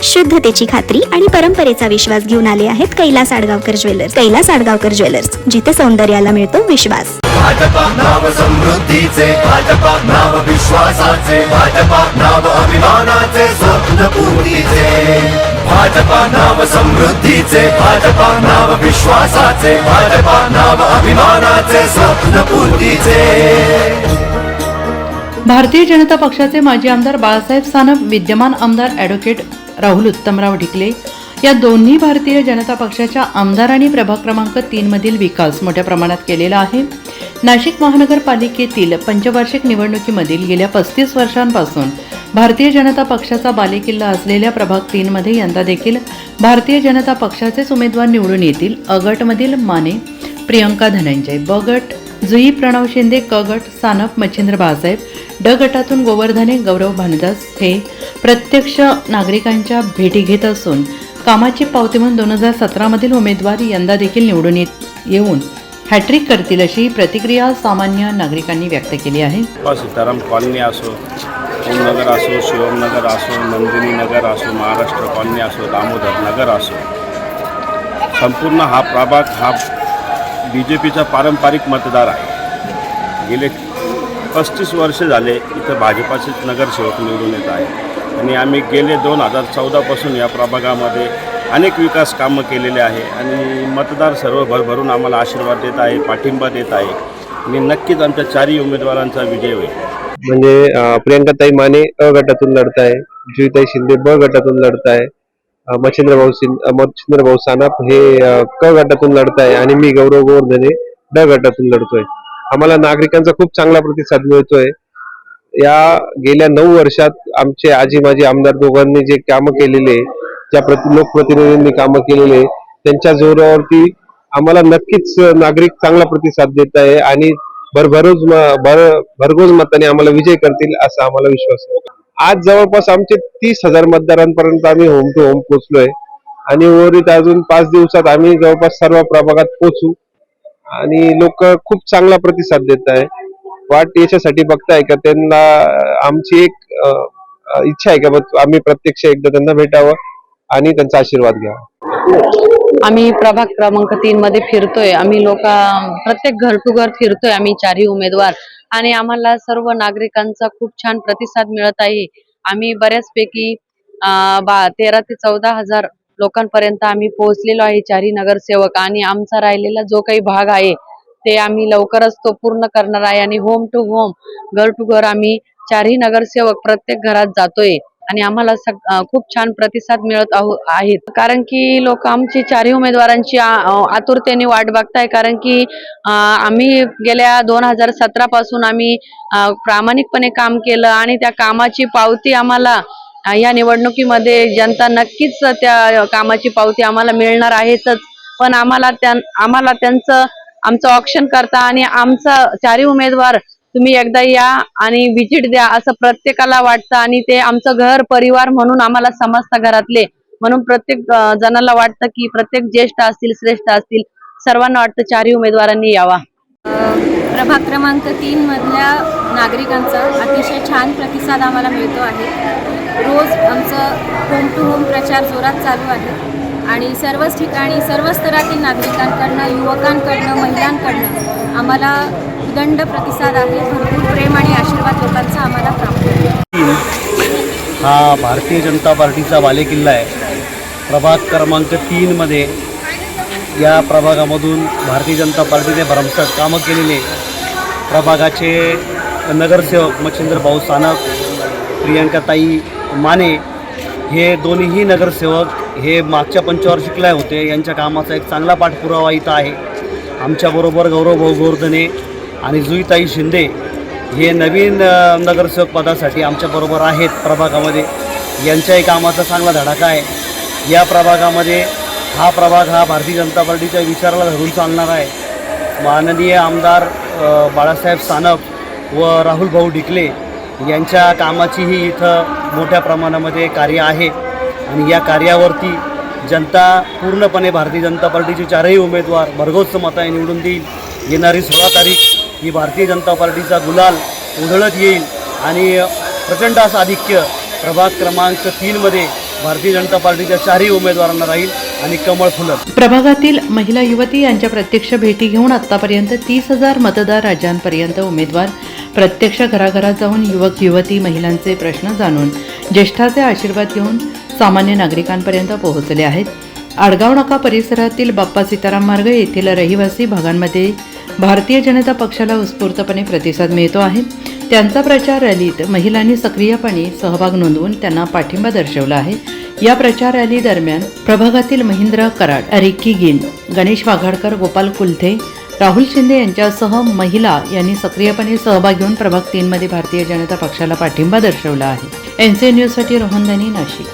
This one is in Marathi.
शुद्धतेची खात्री आणि परंपरेचा विश्वास घेऊन आले आहेत कैलास आडगावकर ज्वेलर्स. कैलास आडगावकर ज्वेलर्स, जिथे सौंदर्याला मिळतो विश्वास. भाजपा नाव समृद्धीचे, भाजपा नाव विश्वासाचे, भाजपा नाव अभिमानाचे, स्वप्न पूर्तीचे. भाजपा नाव समृद्धीचे, भाजपा नाव विश्वासाचे, भाजपा नाव अभिमानाचे, स्वप्न पूर्तीचे. भारतीय जनता पक्षाचे माजी आमदार बाळासाहेब सानप, विद्यमान आमदार ॲडव्होकेट राहुल उत्तमराव ढिकले या दोन्ही भारतीय जनता पक्षाच्या आमदारांनी प्रभाग क्रमांक 3 मधील विकास मोठ्या प्रमाणात केलेला आहे. नाशिक महानगरपालिकेतील पंचवार्षिक निवडणुकीमधील गेल्या 35 वर्षांपासून भारतीय जनता पक्षाचा बालेकिल्ला असलेल्या प्रभाग 3 मध्ये यंदा देखील भारतीय जनता पक्षाचेच उमेदवार निवडून येतील. अ गटमधील माने प्रियंका धनंजय, ब गट जुई प्रणव शिंदे, क गट सानप मच्छिंद्र बाळासाहेब, ड गटातून गोवर्धने गौरव भानुदास हे प्रत्यक्ष नागरिकांच्या भेटी घेत असून कामाची पावती म्हणून 2017 मधील उमेदवार यंदा देखील निवडून येऊन हॅट्रिक करतील अशी प्रतिक्रिया सामान्य नागरिकांनी व्यक्त केली आहे. सीताराम कॉलनी असो, ओमनगर असो, शिवमनगर असो, नंदिनी नगर असो, महाराष्ट्र कॉलनी असो, दामोदर नगर असो, संपूर्ण हा प्रभाग हा BJPचा पारंपरिक मतदार आहे. गेले 35 वर्ष झाले इथं भाजपाचेच नगरसेवक निवडून येत आहे आणि आम्ही गेले 2014 पासून या प्रभागामध्ये अनेक विकास कामं केलेले आहे आणि मतदार सर्व भरभरून आम्हाला आशीर्वाद देत आहे, पाठिंबा देत आहे आणि नक्कीच आमच्या चारही उमेदवारांचा विजय होईल. म्हणजे प्रियंकाताई माने अ गटातून लढत आहे, जुईताई शिंदे ब गटातून लढत आहे, मच्छिंद्र भाऊ सानप हे क गटातून लढत आहे आणि मी गौरव गोवर्धने ड गटातून लढतोय. आम्हाला नागरिकांचा खूप चांगला प्रतिसाद मिळतोय. या गेल्या 9 वर्षात आमचे आजी माजी आमदार दोघांनी जे कामं केलेले, ज्या लोकप्रतिनिधींनी कामं केलेले, त्यांच्या जोरावरती आम्हाला नक्कीच नागरिक चांगला प्रतिसाद देत आहे आणि भरघोस मताने आम्हाला विजय करतील असा आम्हाला विश्वास आहे. आज जवळपास आमचे 30,000 मतदारांपर्यंत आम्ही होम टू होम पोहोचलोय आणि उर्वरित अजून 5 दिवसात आम्ही जवळपास सर्व प्रभागात पोहोचू आणि लोक खूप चांगला प्रतिसाद देत आहे. वाट याच्यासाठी बघताय का त्यांना आमची एक इच्छा आहे का आम्ही प्रत्यक्ष एकदा त्यांना भेटावं आणि त्यांचा आशीर्वाद घ्यावा. आम्ही प्रभाग क्रमांक 3 मध्ये फिरतोय. आम्ही प्रत्येक घर टू घर फिरतोय आम्ही चारही उमेदवार आणि आम्हाला सर्व नागरिकांचा खूप छान प्रतिसाद मिळत आहे. आम्ही बऱ्याचपैकी 13 ते 14 हजार लोकांपर्यंत आम्ही पोहोचलेलो आहे चारही नगरसेवक आणि आमचा राहिलेला जो काही भाग आहे ते आम्ही लवकरच तो पूर्ण करणार आहे आणि होम टू होम घर टू घर आम्ही चारही नगरसेवक प्रत्येक घरात जातोय आणि आम्हाला खूप छान प्रतिसाद मिळत आहेत. कारण की लोक आमची चारही उमेदवारांची आतुरतेने वाट बघताय. कारण की आम्ही गेल्या 2017 पासून आम्ही प्रामाणिकपणे काम केलं आणि त्या कामाची पावती आम्हाला या निवडणुकीमध्ये जनता नक्कीच त्या कामाची पावती आम्हाला मिळणार आहेतच. पण आम्हाला त्यांचं आमचं ऑप्शन करता आणि आमचा चारही उमेदवार तुम्ही एकदा या आणि व्हिजिट द्या असं प्रत्येकाला वाटतं आणि ते आमचं घर परिवार म्हणून आम्हाला समजतं घरातले. म्हणून प्रत्येक जणाला वाटतं की प्रत्येक ज्येष्ठ असतील श्रेष्ठ असतील सर्वांना वाटतं चारही उमेदवारांनी यावा. प्रभाग क्रमांक 3 मधल्या नागरिकांचा अतिशय छान प्रतिसाद आम्हाला मिळतो आहे. रोज आमचं होम टू होम प्रचार जोरात चालू आहे आणि सर्वच ठिकाणी सर्व स्तरातील नागरिकांकडनं, युवकांकडनं, महिलांकडनं आम्हाला उदंड प्रतिसाद आहे. भरपूर प्रेम आणि आशीर्वाद लोकांचा आम्हाला प्राप्त होतो. हा भारतीय जनता पार्टीचा बालेकिल्ला आहे. प्रभाग क्रमांक 3 मध्ये या प्रभागामधून भारतीय जनता पार्टीने भरमसाठ कामं केलेले प्रभागाचे नगरसेवक मच्छिंद्र भाऊ सानप, प्रियंकाताई माने हे दोन्हीही नगरसेवक हे मागच्या पंचवार्षिकला होते. यांच्या कामाचा एक चांगला पाठपुरावा इथं आहे. आमच्याबरोबर गौरव भाऊ गोवर्धने आणि जुईताई शिंदे हे नवीन नगरसेवक पदासाठी आमच्याबरोबर आहेत प्रभागामध्ये. यांच्याही कामाचा चांगला धडाका आहे. या प्रभागामध्ये हा प्रभाग हा भारतीय जनता पार्टीच्या विचाराला धरून चालणार आहे. माननीय आमदार बाळासाहेब सानप व राहुल भाऊ ढिकले यांच्या कामाचीही इथं मोठ्या प्रमाणामध्ये कार्य आहे आणि या कार्यावरती जनता पूर्णपणे भारतीय जनता पार्टीचे चारही उमेदवार भरघोस मताने निवडून देईल. येणारी 16 तारीख ही भारतीय जनता पार्टीचा गुलाल उधळत येईल आणि प्रचंड असं आधिक्य प्रभाग क्रमांक 3 मध्ये भारतीय जनता पार्टीच्या 4ही उमेदवारांना राहील आणि कमळ फुलत. प्रभागातील महिला युवती यांच्या प्रत्यक्ष भेटी घेऊन आतापर्यंत 30,000 मतदार राज्यांपर्यंत उमेदवार प्रत्यक्ष घराघरात जाऊन युवक युवती महिलांचे प्रश्न जाणून ज्येष्ठाचे आशीर्वाद घेऊन सामान्य नागरिकांपर्यंत पोहोचले आहेत. आडगाव नाका परिसरातील बाप्पा सीताराम मार्ग येथील रहिवासी भागांमध्ये भारतीय जनता पक्षाला उत्स्फूर्तपणे प्रतिसाद मिळतो आहे. त्यांचा प्रचार रॅलीत महिलांनी सक्रियपणे सहभाग नोंदवून त्यांना पाठिंबा दर्शवला आहे. या प्रचार रॅली दरम्यान प्रभागातील महेंद्र कराड, रिक्की गिल, गणेश वाघाडकर, गोपाल कुलथे, राहुल शिंदे यांच्यासह महिला यांनी सक्रियपणे सहभाग घेऊन प्रभाग 3 मध्ये भारतीय जनता पक्षाला पाठिंबा दर्शवला आहे. NCN न्यूजसाठी रोहन दानी, नाशिक.